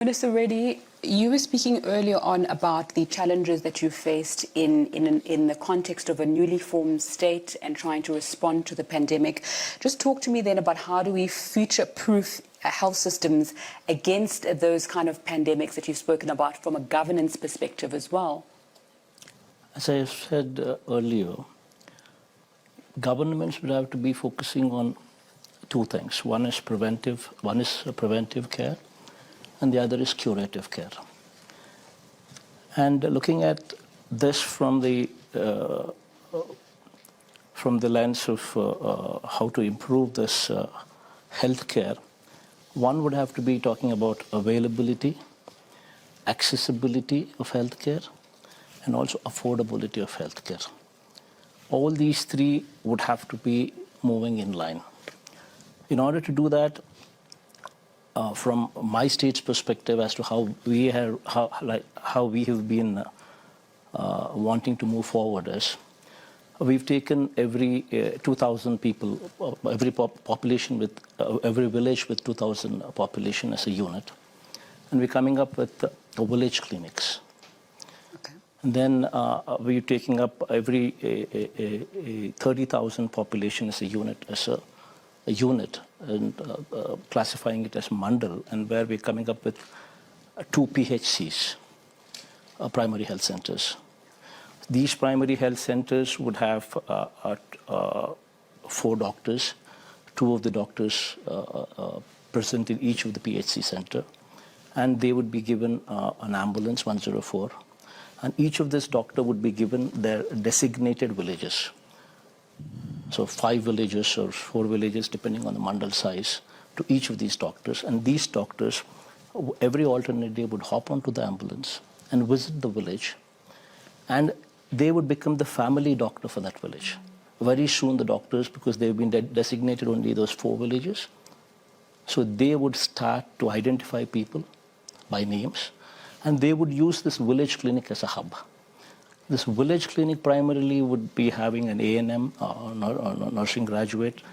Minister Reddy, you were speaking earlier on about the challenges that you faced in the context of a newly formed state and trying to respond to the pandemic. Just talk to me then about how do we future-proof health systems against those kind of pandemics that you've spoken about from a governance perspective as well. As I said earlier, governments would have to be focusing on two things. One is preventive care, and the other is curative care. And looking at this from the lens of how to improve this health care, one would have to be talking about availability, accessibility of health care, and also affordability of health care. All these three would have to be moving in line. In order to do that, from my state's perspective as to how we have been wanting to move forward is, we've taken every 2,000 people, every population with every village with 2,000 population as a unit, and we're coming up with village clinics. Okay. And then we're taking up every 30,000 population as a unit and classifying it as mandal, and where we're coming up with 2 PHCs, primary health centers. These primary health centers would have 4 doctors, 2 of the doctors present in each of the PHC center, and they would be given an ambulance 104, and each of this doctor would be given their designated villages. So 5 villages or 4 villages, depending on the mandal size, to each of these doctors. And these doctors, every alternate day, would hop onto the ambulance and visit the village. And they would become the family doctor for that village. Very soon the doctors, because they've been designated only those 4 villages, so they would start to identify people by names. And they would use this village clinic as a hub. This village clinic primarily would be having an A&M, nursing graduate,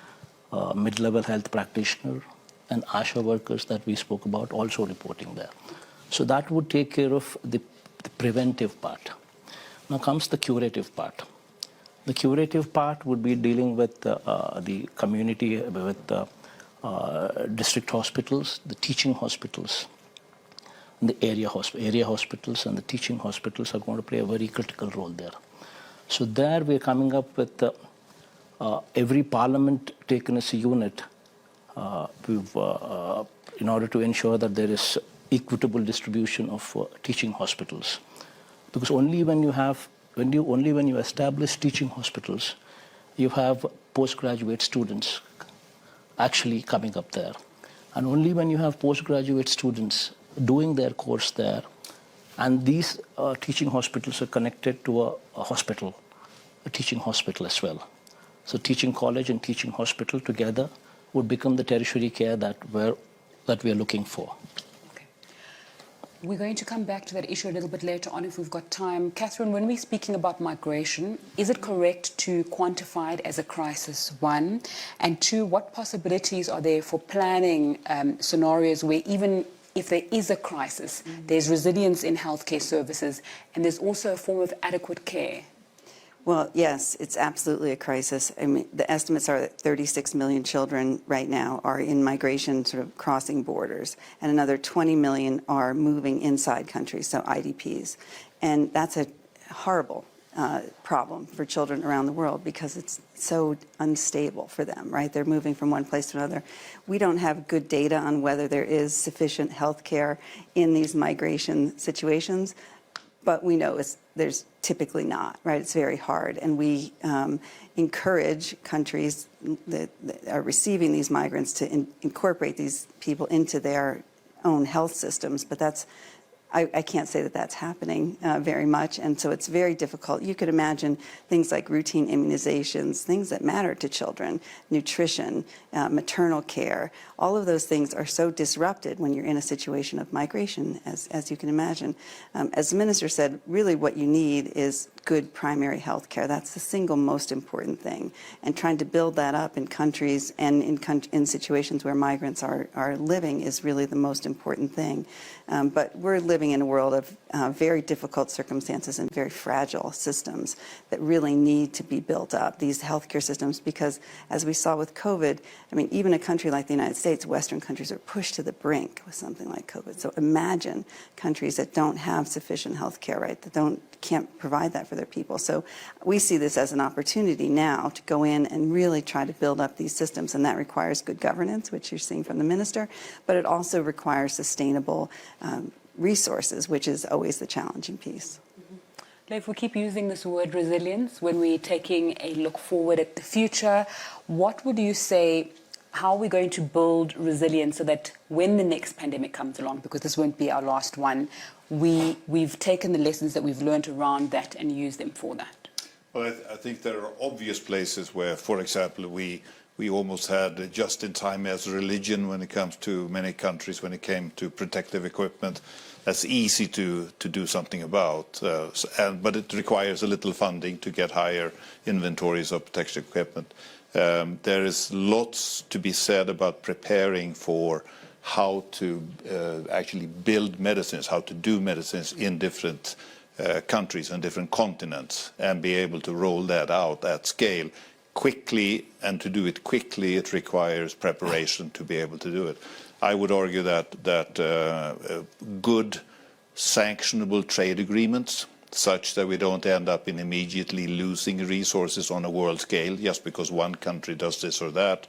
mid-level health practitioner, and ASHA workers that we spoke about also reporting there. So that would take care of the preventive part. Now comes the curative part. The curative part would be dealing with the community, with district hospitals, the teaching hospitals. The area hospitals and the teaching hospitals are going to play a very critical role there. So there we're coming up with every parliament taken as a unit in order to ensure that there is equitable distribution of teaching hospitals. Because only when you establish teaching hospitals, you have postgraduate students actually coming up there. And only when you have postgraduate students doing their course there, and these teaching hospitals are connected to a hospital, a teaching hospital as well. So teaching college and teaching hospital together would become the tertiary care that we are looking for. Okay. We're going to come back to that issue a little bit later on if we've got time. Catherine, when we're speaking about migration, is it correct to quantify it as a crisis, 1? And 2, what possibilities are there for planning scenarios where even if there is a crisis, there's resilience in healthcare services, and there's also a form of adequate care? Well, yes, it's absolutely a crisis. I mean, the estimates are that 36 million children right now are in migration, sort of crossing borders, and another 20 million are moving inside countries, so IDPs. And that's a horrible problem for children around the world because it's so unstable for them, right? They're moving from one place to another. We don't have good data on whether there is sufficient health care in these migration situations, but we know there's typically not, right? It's very hard. And we encourage countries that are receiving these migrants to incorporate these people into their own health systems, but I can't say that that's happening very much, and so it's very difficult. You could imagine things like routine immunizations, things that matter to children, nutrition, maternal care. All of those things are so disrupted when you're in a situation of migration, as you can imagine. As the minister said, really what you need is good primary health care. That's the single most important thing. And trying to build that up in countries and in situations where migrants are living is really the most important thing. But we're living in a world of very difficult circumstances and very fragile systems that really need to be built up, these healthcare systems, because as we saw with COVID, I mean, even a country like the United States, Western countries are pushed to the brink with something like COVID. So imagine countries that don't have sufficient health care, right, that can't provide that for their people. So we see this as an opportunity now to go in and really try to build up these systems, and that requires good governance, which you're seeing from the minister, but it also requires sustainable resources, which is always the challenging piece. If we keep using this word resilience when we're taking a look forward at the future, what would you say, how are we going to build resilience so that when the next pandemic comes along, because this won't be our last one, we've taken the lessons that we've learned around that and used them for that? Well, I think there are obvious places where, for example, we almost had just-in-time as religion when it comes to many countries when it came to protective equipment. That's easy to do something about, but it requires a little funding to get higher inventories of protective equipment. There is lots to be said about preparing for how to actually build medicines, how to do medicines in different countries and different continents, and be able to roll that out at scale quickly. And to do it quickly, it requires preparation to be able to do it. I would argue that good sanctionable trade agreements, such that we don't end up in immediately losing resources on a world scale just because one country does this or that,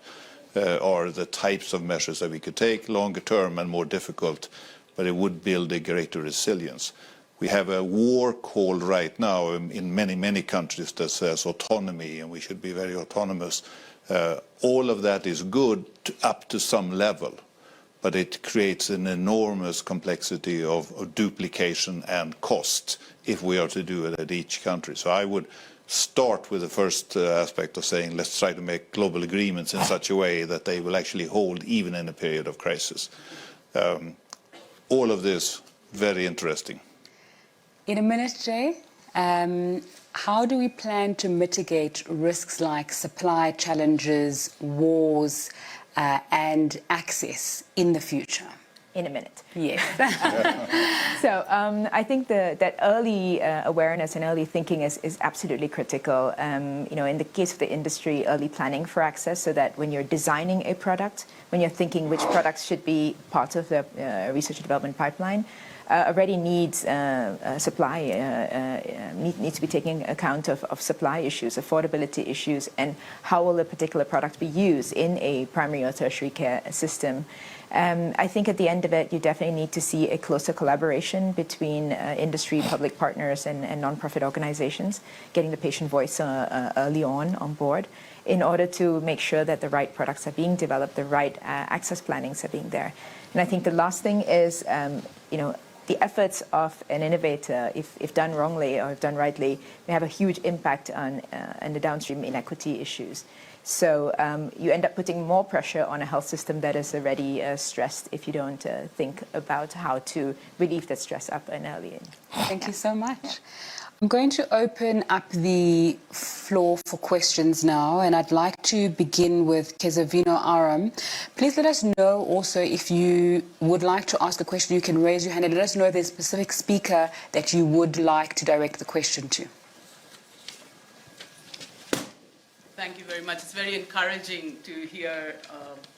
are the types of measures that we could take, longer term and more difficult, but it would build a greater resilience. We have a war call right now in many countries that says autonomy, and we should be very autonomous. All of that is good up to some level, but it creates an enormous complexity of duplication and cost if we are to do it at each country. So I would start with the first aspect of saying, let's try to make global agreements in such a way that they will actually hold even in a period of crisis. All of this, very interesting. In a minute, Jay, how do we plan to mitigate risks like supply challenges, wars, and access in the future? In a minute. Yes. So I think that early awareness and early thinking is absolutely critical. In the case of the industry, early planning for access, so that when you're designing a product, when you're thinking which products should be part of the research and development pipeline, already needs supply, needs to be taking account of supply issues, affordability issues, and how will a particular product be used in a primary or tertiary care system. I think at the end of it, you definitely need to see a closer collaboration between industry, public partners, and nonprofit organizations, getting the patient voice early on board, in order to make sure that the right products are being developed, the right access plannings are being there. And I think the last thing is, the efforts of an innovator, if done wrongly or if done rightly, may have a huge impact on the downstream inequity issues. So you end up putting more pressure on a health system that is already stressed if you don't think about how to relieve that stress up and early. Thank you so much. I'm going to open up the floor for questions now, and I'd like to begin with Kezavino Aram. Please let us know also if you would like to ask a question. You can raise your hand and let us know if there's a specific speaker that you would like to direct the question to. Thank you very much. It's very encouraging to hear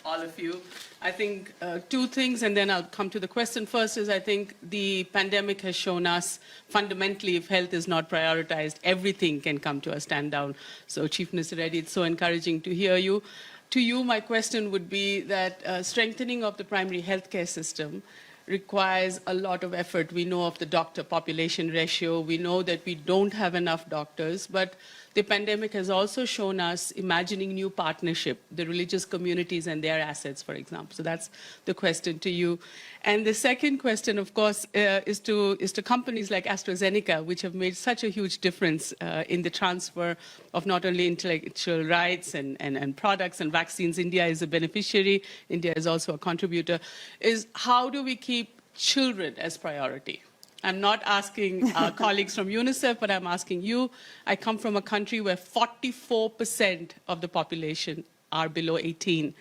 all of you. I think two things, and then I'll come to the question. First is, I think the pandemic has shown us fundamentally, if health is not prioritized, everything can come to a stand down. So Chief Minister Reddy, it's so encouraging to hear you. To you, my question would be that strengthening of the primary healthcare system requires a lot of effort. We know of the doctor population ratio. We know that we don't have enough doctors, but the pandemic has also shown us imagining new partnership, the religious communities and their assets, for example. So that's the question to you. And the second question, of course, is to companies like AstraZeneca, which have made such a huge difference in the transfer of not only intellectual rights and products and vaccines. India is a beneficiary. India is also a contributor. Is how do we keep children as priority? I'm not asking our colleagues from UNICEF, but I'm asking you. I come from a country where 44% of the population are below 18.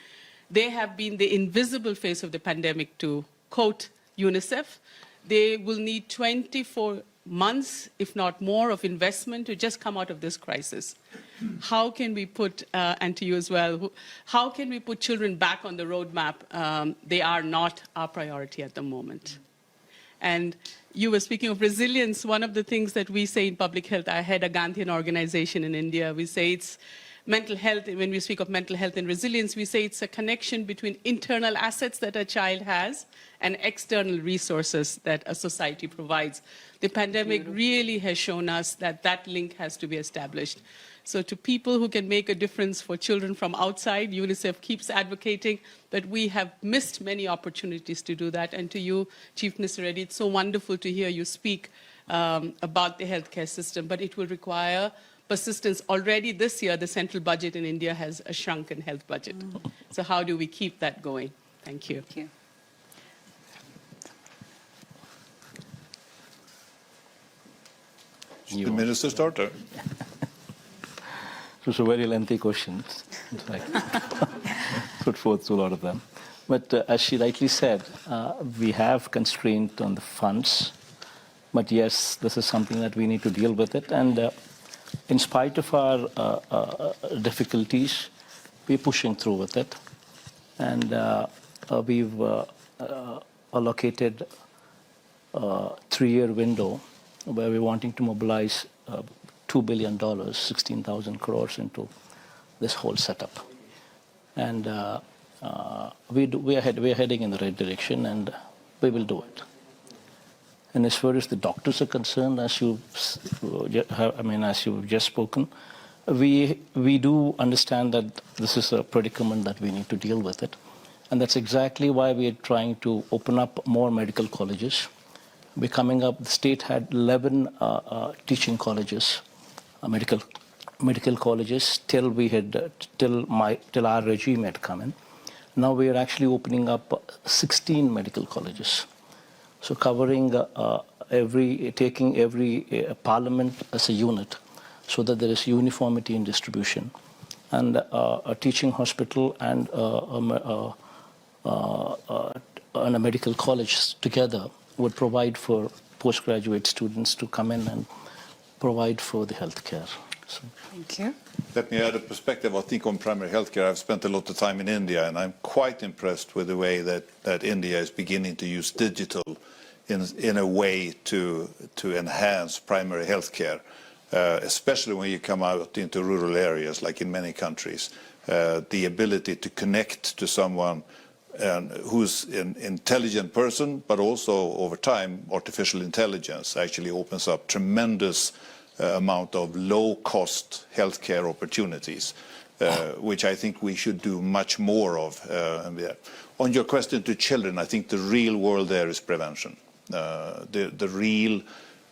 They have been the invisible face of the pandemic, to quote UNICEF. They will need 24 months, if not more, of investment to just come out of this crisis. How can we put, and to you as well, how can we put children back on the roadmap? They are not our priority at the moment. And you were speaking of resilience. One of the things that we say in public health, I head a Gandhian organization in India, we say it's mental health. When we speak of mental health and resilience, we say it's a connection between internal assets that a child has and external resources that a society provides. The pandemic really has shown us that that link has to be established. So to people who can make a difference for children from outside, UNICEF keeps advocating, but we have missed many opportunities to do that. And to you, Chief Minister Reddy, it's so wonderful to hear you speak about the healthcare system, but it will require persistence. Already this year, the central budget in India has a shrunken health budget. So how do we keep that going? Thank you. Thank you. The Minister starter. It was a very lengthy question. I put forth a lot of them. But as she rightly said, we have constraint on the funds. But yes, this is something that we need to deal with it. And in spite of our difficulties, we're pushing through with it. And we've allocated a 3-year window where we're wanting to mobilize $2 billion, 16,000 crores into this whole setup. And we are heading in the right direction, and we will do it. And as far as the doctors are concerned, as you've just spoken, we do understand that this is a predicament that we need to deal with it. And that's exactly why we are trying to open up more medical colleges. We're coming up, the state had 11 teaching colleges, medical colleges, till our regime had come in. Now we are actually opening up 16 medical colleges. So covering taking every parliament as a unit, so that there is uniformity in distribution. And a teaching hospital and a medical college together would provide for postgraduate students to come in and provide for the healthcare. So. Thank you. Let me add a perspective, I think, on primary healthcare. I've spent a lot of time in India, and I'm quite impressed with the way that India is beginning to use digital in a way to enhance primary healthcare, especially when you come out into rural areas, like in many countries. The ability to connect to someone who's an intelligent person, but also over time, artificial intelligence actually opens up tremendous amount of low-cost healthcare opportunities, which I think we should do much more of. On your question to children, I think the real world there is prevention. The real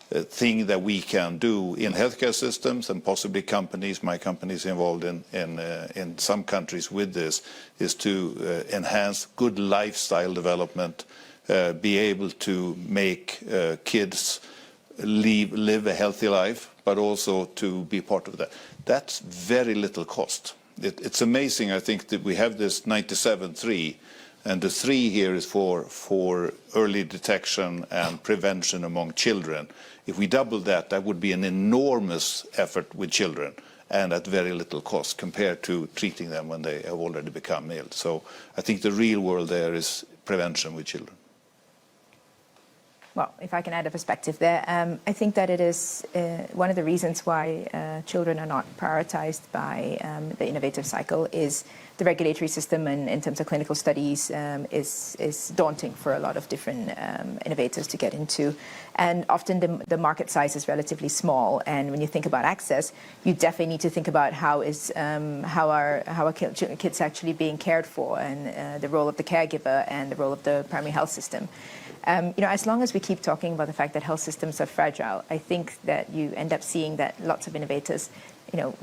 thing that we can do in healthcare systems, and possibly companies, my company is involved in some countries with this, is to enhance good lifestyle development, be able to make kids live a healthy life, but also to be part of that. That's very little cost. It's amazing, I think, that we have this 97-3, and the 3 here is for early detection and prevention among children. If we double that, that would be an enormous effort with children and at very little cost compared to treating them when they have already become ill. So I think the real world there is prevention with children. Well, if I can add a perspective there, I think that it is one of the reasons why children are not prioritized by the innovative cycle is the regulatory system, and in terms of clinical studies is daunting for a lot of different innovators to get into. And often the market size is relatively small. And when you think about access, you definitely need to think about how are kids actually being cared for, and the role of the caregiver and the role of the primary health system. As long as we keep talking about the fact that health systems are fragile, I think that you end up seeing that lots of innovators,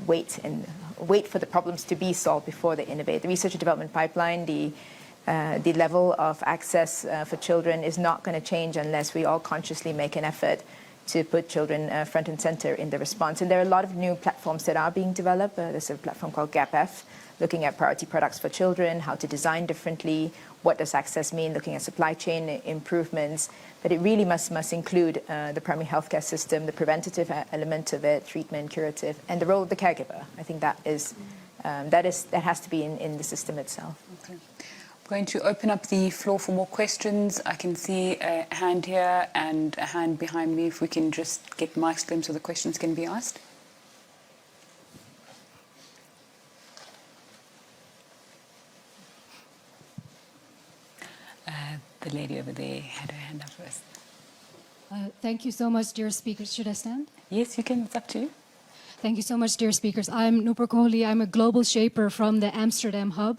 wait for the problems to be solved before they innovate. The research and development pipeline, the the level of access for children is not going to change unless we all consciously make an effort to put children front and center in the response. And there are a lot of new platforms that are being developed. There's a platform called GAP-F, looking at priority products for children, how to design differently, what does access mean, looking at supply chain improvements. But it really must include the primary healthcare system, the preventative element of it, treatment, curative, and the role of the caregiver. I think that has to be in the system itself. Okay. I'm going to open up the floor for more questions. I can see a hand here and a hand behind me. If we can just get mics to them so the questions can be asked. The lady over there had her hand up first. Thank you so much, dear speakers. Should I stand? Yes, you can. It's up to you. Thank you so much, dear speakers. I'm Nupur Kohli. I'm a global shaper from the Amsterdam Hub.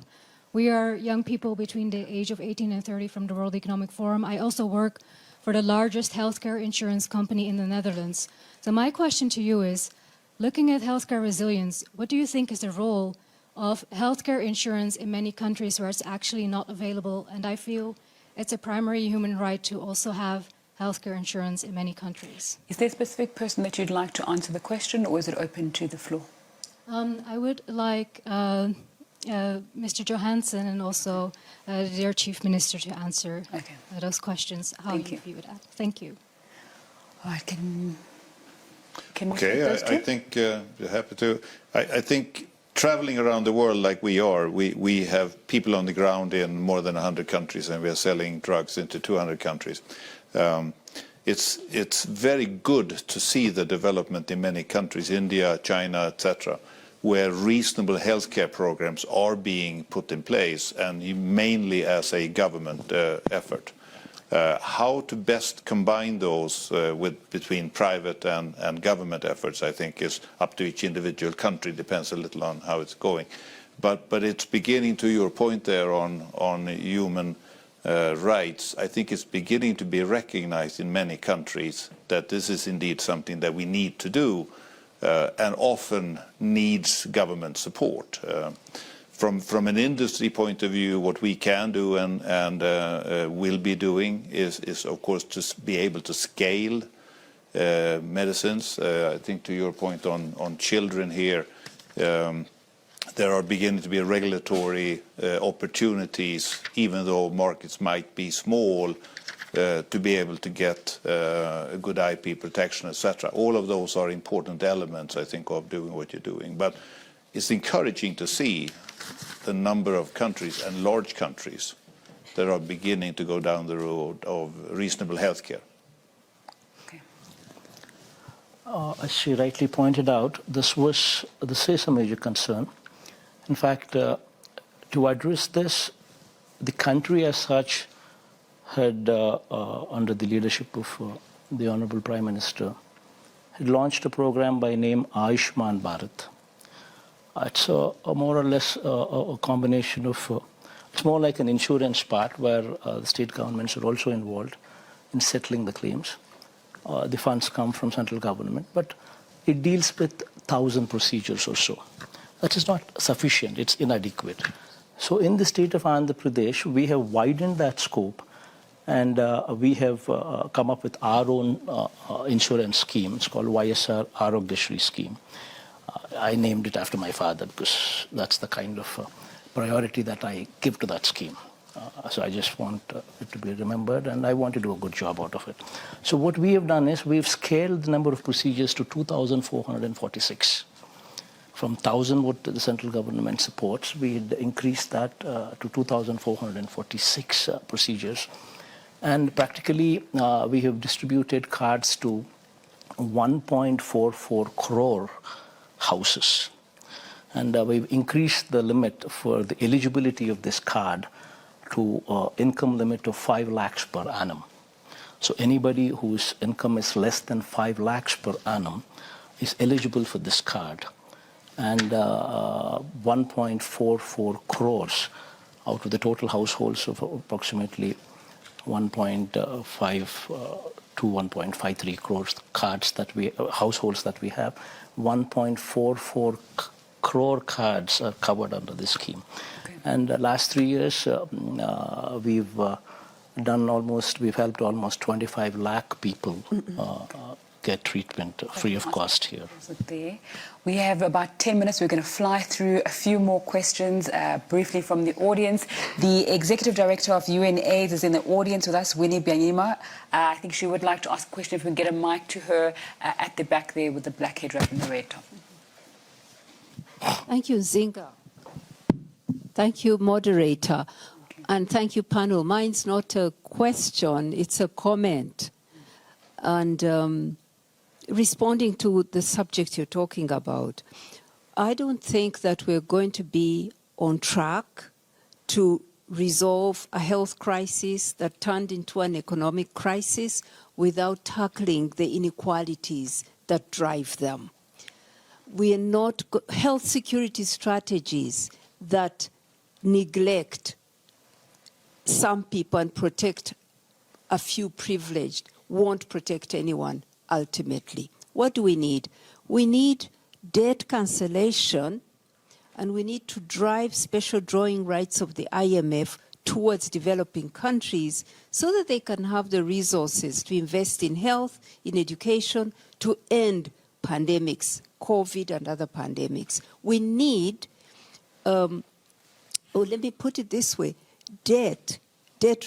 We are young people between the age of 18 and 30 from the World Economic Forum. I also work for the largest healthcare insurance company in the Netherlands. So my question to you is, looking at healthcare resilience, what do you think is the role of healthcare insurance in many countries where it's actually not available? And I feel it's a primary human right to also have healthcare insurance in many countries. Is there a specific person that you'd like to answer the question, or is it open to the floor? I would like Mr. Johansson and also their Chief Minister to answer those questions, how you view that. Thank you. All right, can we Okay, take those two? I think happy to. I think traveling around the world like we are, we have people on the ground in more than 100 countries, and we are selling drugs into 200 countries. It's very good to see the development in many countries, India, China, etc., where reasonable healthcare programs are being put in place, and mainly as a government effort. How to best combine those between private and government efforts, I think, is up to each individual country. Depends a little on how it's going. But it's beginning, to your point there on human rights, I think it's beginning to be recognized in many countries that this is indeed something that we need to do and often needs government support. From an industry point of view, what we can do and will be doing is of course to be able to scale medicines. I think to your point on children here, there are beginning to be regulatory opportunities, even though markets might be small, to be able to get a good IP protection, etc. All of those are important elements, I think, of doing what you're doing. But it's encouraging to see the number of countries and large countries that are beginning to go down the road of reasonable healthcare. Okay. As she rightly pointed out, this is a major concern. In fact, to address this, the country as such had, under the leadership of the Honorable Prime Minister, had launched a program by name Ayushman Bharat. It's more or less a combination of, it's more like an insurance part where the state governments are also involved in settling the claims. The funds come from central government, but it deals with 1,000 procedures or so. That is not sufficient, it's inadequate. So in the state of Andhra Pradesh, we have widened that scope, and we have come up with our own insurance scheme. It's called YSR Arogyashri scheme. I named it after my father because that's the kind of priority that I give to that scheme. So I just want it to be remembered, and I want to do a good job out of it. So what we have done is we've scaled the number of procedures to 2,446. From 1,000 what the central government supports, we had increased that to 2,446 procedures. And practically, we have distributed cards to 1.44 crore houses. And we've increased the limit for the eligibility of this card to income limit of 5 lakhs per annum. So anybody whose income is less than 5 lakhs per annum is eligible for this card. And 1.44 crores out of the total households of approximately 1.5 to 1.53 crores cards that households that we have, 1.44 crore cards are covered under this scheme. And the last 3 years, we've helped almost 25 lakh people get treatment free of cost here. There. We have about 10 minutes. We're going to fly through a few more questions briefly from the audience. The Executive Director of UNAIDS is in the audience with us, Winnie Byanyima. I think she would like to ask a question. If we can get a mic to her at the back there with the black head wrap and the red top. Thank you, Zinga. Thank you, moderator. And thank you, panel. Mine's not a question, it's a comment. And responding to the subject you're talking about, I don't think that we're going to be on track to resolve a health crisis that turned into an economic crisis without tackling the inequalities that drive them. We are not health security strategies that neglect some people and protect a few privileged won't protect anyone ultimately. What do we need? We need debt cancellation, and we need to drive special drawing rights of the IMF towards developing countries so that they can have the resources to invest in health, in education, to end pandemics, COVID and other pandemics. We need, let me put it this way, debt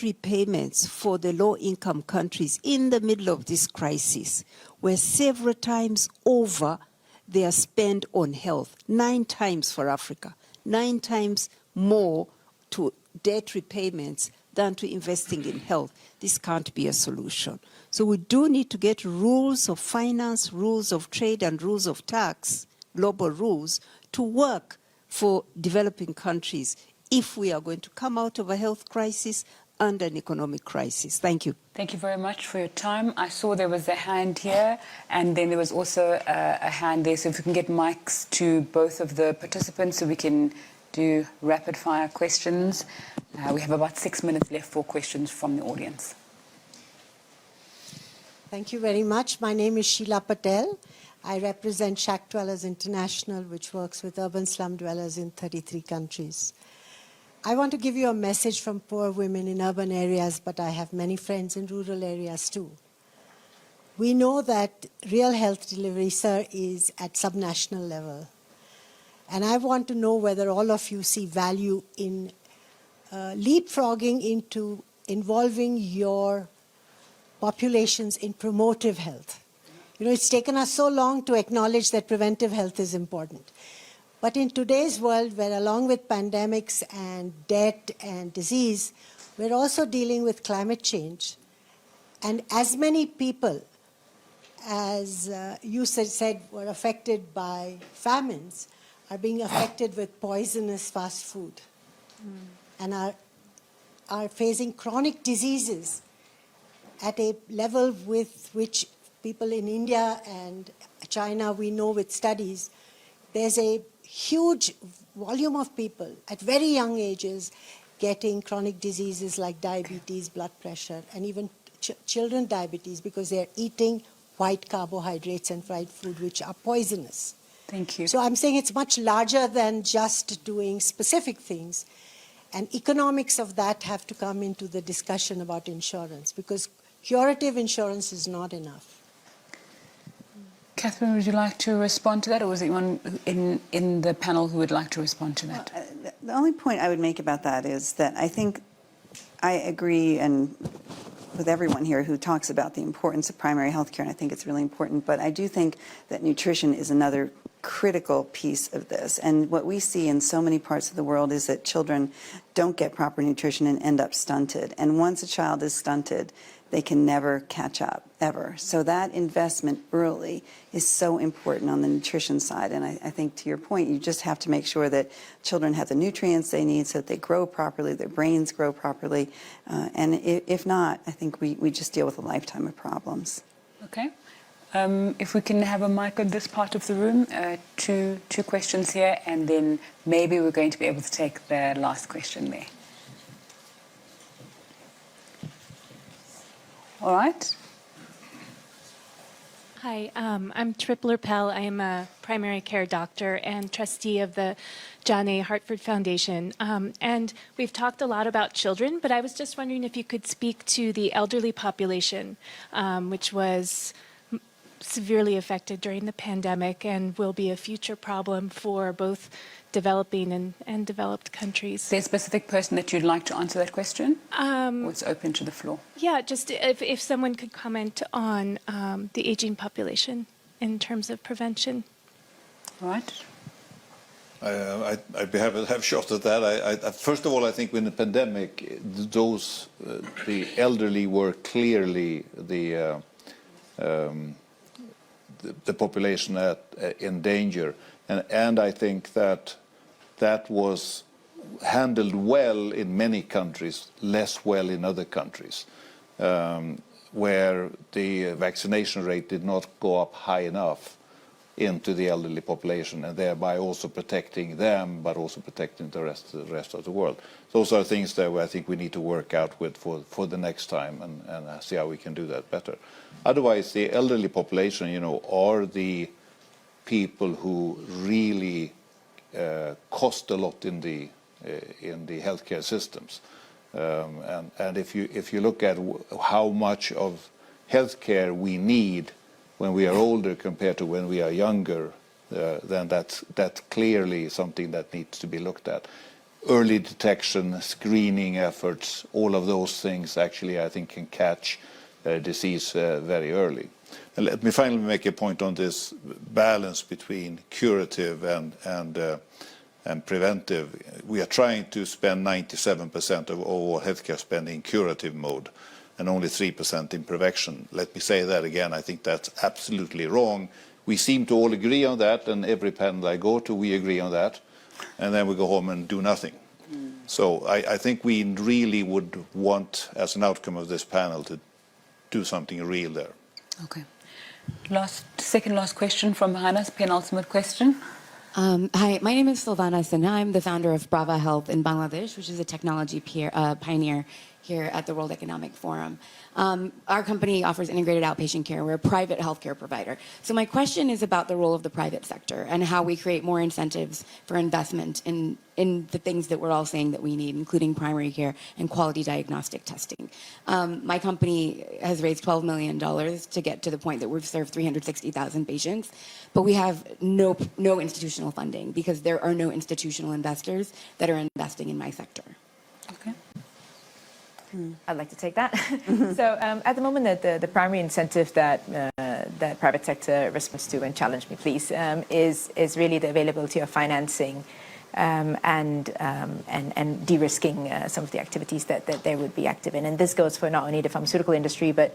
repayments for the low-income countries in the middle of this crisis, where several times over they are spent on health, 9 times for Africa, 9 times more to debt repayments than to investing in health. This can't be a solution. So we do need to get rules of finance, rules of trade, and rules of tax, global rules, to work for developing countries if we are going to come out of a health crisis and an economic crisis. Thank you. Thank you very much for your time. I saw there was a hand here, and then there was also a hand there. So if we can get mics to both of the participants so we can do rapid-fire questions. We have about 6 minutes left for questions from the audience. Thank you very much. My name is Sheila Patel. I represent Shack Dwellers International, which works with urban slum dwellers in 33 countries. I want to give you a message from poor women in urban areas, but I have many friends in rural areas too. We know that real health delivery, sir, is at subnational level. And I want to know whether all of you see value in leapfrogging into involving your populations in promotive health. You know, it's taken us so long to acknowledge that preventive health is important. But in today's world, where along with pandemics and debt and disease, we're also dealing with climate change. And as many people as you said were affected by famines are being affected with poisonous fast food and are facing chronic diseases at a level with which people in India and China, we know with studies, there's a huge volume of people at very young ages getting chronic diseases like diabetes, blood pressure, and even children diabetes because they're eating white carbohydrates and fried food, which are poisonous. Thank you. So I'm saying it's much larger than just doing specific things. And economics of that have to come into the discussion about insurance, because curative insurance is not enough. Catherine, would you like to respond to that, or was there anyone in the panel who would like to respond to that? Well, the only point I would make about that is that I think I agree and with everyone here who talks about the importance of primary health care, and I think it's really important, but I do think that nutrition is another critical piece of this. And what we see in so many parts of the world is that children don't get proper nutrition and end up stunted. And once a child is stunted, they can never catch up, ever. So that investment early is so important on the nutrition side. And I think, to your point, you just have to make sure that children have the nutrients they need so that they grow properly, their brains grow properly. And if not, I think we just deal with a lifetime of problems. Okay. If we can have a mic on this part of the room, two questions here, and then maybe we're going to be able to take the last question there. All right. Hi, I'm Tripler Pell. I am a primary care doctor and trustee of the John A. Hartford Foundation. And we've talked a lot about children, but I was just wondering if you could speak to the elderly population, which was severely affected during the pandemic and will be a future problem for both developing and developed countries. Is there a specific person that you'd like to answer that question? Or it's open to the floor. Yeah, just if someone could comment on the aging population in terms of prevention. All right. I'd be happy to have a shot at that. First of all, I think when the pandemic, the elderly were clearly the population in danger. And I think that was handled well in many countries, less well in other countries, where the vaccination rate did not go up high enough into the elderly population, and thereby also protecting them, but also protecting the rest of the world. Those are things that I think we need to work out with for the next time and see how we can do that better. Otherwise, the elderly population, are the people who really cost a lot in the healthcare systems, and if you look at how much of healthcare we need when we are older compared to when we are younger, then that's clearly something that needs to be looked at. Early detection, screening efforts, all of those things actually I think can catch disease very early. And let me finally make a point on this balance between curative and preventive. We are trying to spend 97% of all healthcare spending in curative mode and only 3% in prevention. Let me say that again. I think that's absolutely wrong. We seem to all agree on that, and every panel I go to, we agree on that, and then we go home and do nothing. So I think we really would want, as an outcome of this panel, to do something real there. Okay. Second last question from behind us, penultimate question. Hi, my name is Silvana Sinha. I'm the founder of Brava Health in Bangladesh, which is a technology pioneer here at the World Economic Forum. Our company offers integrated outpatient care. We're a private healthcare provider. So my question is about the role of the private sector and how we create more incentives for investment in the things that we're all saying that we need, including primary care and quality diagnostic testing. My company has raised $12 million to get to the point that we've served 360,000 patients, but we have no institutional funding because there are no institutional investors that are investing in my sector. Okay. I'd like to take that. So at the moment, the primary incentive that private sector responds to, and challenge me please, is really the availability of financing and de-risking some of the activities that they would be active in. And this goes for not only the pharmaceutical industry, but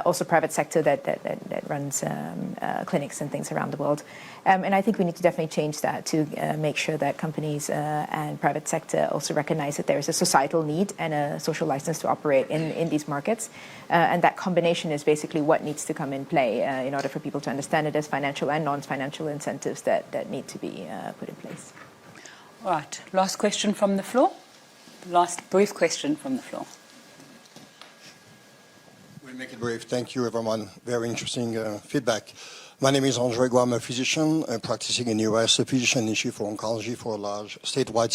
also private sector that runs clinics and things around the world. And I think we need to definitely change that to make sure that companies and private sector also recognize that there is a societal need and a social license to operate in these markets. And that combination is basically what needs to come in play in order for people to understand it as financial and non-financial incentives that need to be put in place. All right. Last question from the floor. Last brief question from the floor. We'll make it brief. Thank you, everyone. Very interesting feedback. My name is Andre Guam, a physician practicing in the U.S., a physician in chief for oncology for a large statewide